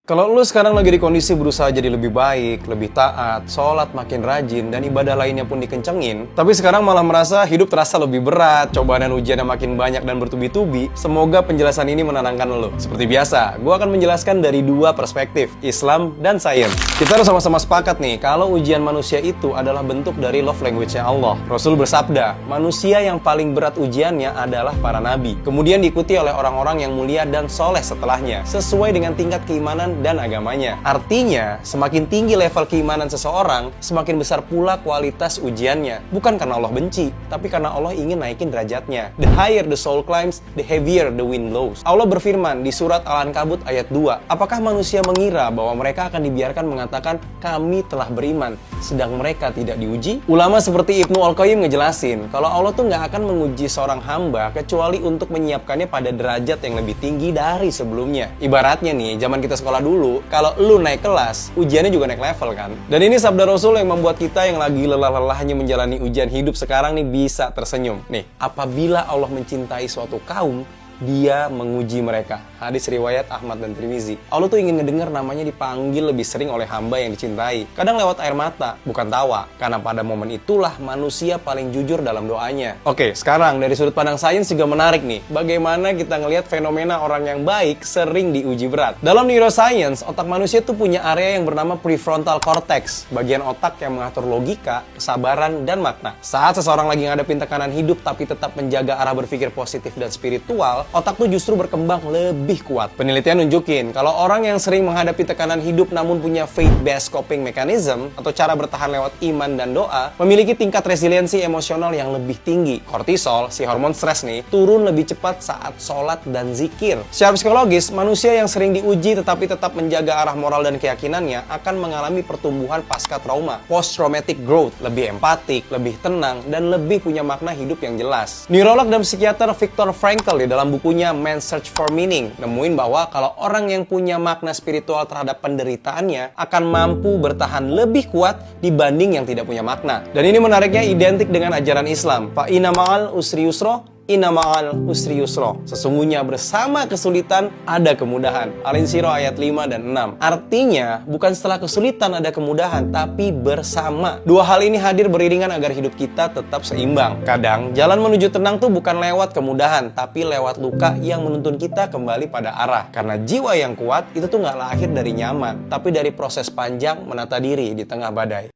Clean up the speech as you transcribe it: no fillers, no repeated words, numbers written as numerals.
Kalau lu sekarang lagi di kondisi berusaha jadi lebih baik, lebih taat, sholat makin rajin, dan ibadah lainnya pun dikencengin, tapi sekarang malah merasa hidup terasa lebih berat, cobaan dan ujiannya makin banyak dan bertubi-tubi, semoga penjelasan ini menenangkan lo. Seperti biasa, gue akan menjelaskan dari dua perspektif, Islam dan sains. Kita harus sama-sama sepakat nih, kalau ujian manusia itu adalah bentuk dari love language-nya Allah. Rasul bersabda, manusia yang paling berat ujiannya adalah para nabi. Kemudian diikuti oleh orang-orang yang mulia dan soleh setelahnya, sesuai dengan tingkat keimanan dan agamanya. Artinya, semakin tinggi level keimanan seseorang, semakin besar pula kualitas ujiannya. Bukan karena Allah benci, tapi karena Allah ingin naikin derajatnya. The higher the soul climbs, the heavier the wind blows. Allah berfirman di surat Al-Ankabut ayat 2, apakah manusia mengira bahwa mereka akan dibiarkan mengatakan, kami telah beriman, sedang mereka tidak diuji? Ulama seperti Ibnu Al-Qayyim ngejelasin, kalau Allah tuh nggak akan menguji seorang hamba, kecuali untuk menyiapkannya pada derajat yang lebih tinggi dari sebelumnya. Ibaratnya nih, zaman kita sekolah dulu, kalau lu naik kelas, ujiannya juga naik level kan? Dan ini sabda Rasul yang membuat kita yang lagi lelah-lelahnya menjalani ujian hidup sekarang nih bisa tersenyum. Nih, apabila Allah mencintai suatu kaum, Dia menguji mereka. Hadis riwayat Ahmad dan Tirmizi. Allah tuh ingin ngedengar namanya dipanggil lebih sering oleh hamba yang dicintai. Kadang lewat air mata, bukan tawa. Karena pada momen itulah manusia paling jujur dalam doanya. Oke, sekarang dari sudut pandang sains juga menarik nih. Bagaimana kita ngelihat fenomena orang yang baik sering diuji berat. Dalam neuroscience, otak manusia tuh punya area yang bernama prefrontal cortex. Bagian otak yang mengatur logika, kesabaran, dan makna. Saat seseorang lagi ngadepin tekanan hidup tapi tetap menjaga arah berpikir positif dan spiritual, otak tuh justru berkembang lebih kuat. Penelitian nunjukin, kalau orang yang sering menghadapi tekanan hidup namun punya faith-based coping mechanism, atau cara bertahan lewat iman dan doa, memiliki tingkat resiliensi emosional yang lebih tinggi. Kortisol, si hormon stres nih, turun lebih cepat saat sholat dan zikir. Secara psikologis, manusia yang sering diuji tetapi tetap menjaga arah moral dan keyakinannya akan mengalami pertumbuhan pasca trauma, post-traumatic growth, lebih empatik, lebih tenang, dan lebih punya makna hidup yang jelas. Neurolog dan psikiater Viktor Frankl di dalam bukunya Man's Search for Meaning nemuin bahwa kalau orang yang punya makna spiritual terhadap penderitaannya akan mampu bertahan lebih kuat dibanding yang tidak punya makna. Dan ini menariknya identik dengan ajaran Islam. Fa inna ma'al usri yusra, inna ma'al usri yusra. Sesungguhnya bersama kesulitan ada kemudahan. Al-Insyirah ayat 5 dan 6. Artinya, bukan setelah kesulitan ada kemudahan, tapi bersama. Dua hal ini hadir beriringan agar hidup kita tetap seimbang. Kadang, jalan menuju tenang tuh bukan lewat kemudahan, tapi lewat luka yang menuntun kita kembali pada arah. Karena jiwa yang kuat itu tuh nggak lahir dari nyaman, tapi dari proses panjang menata diri di tengah badai.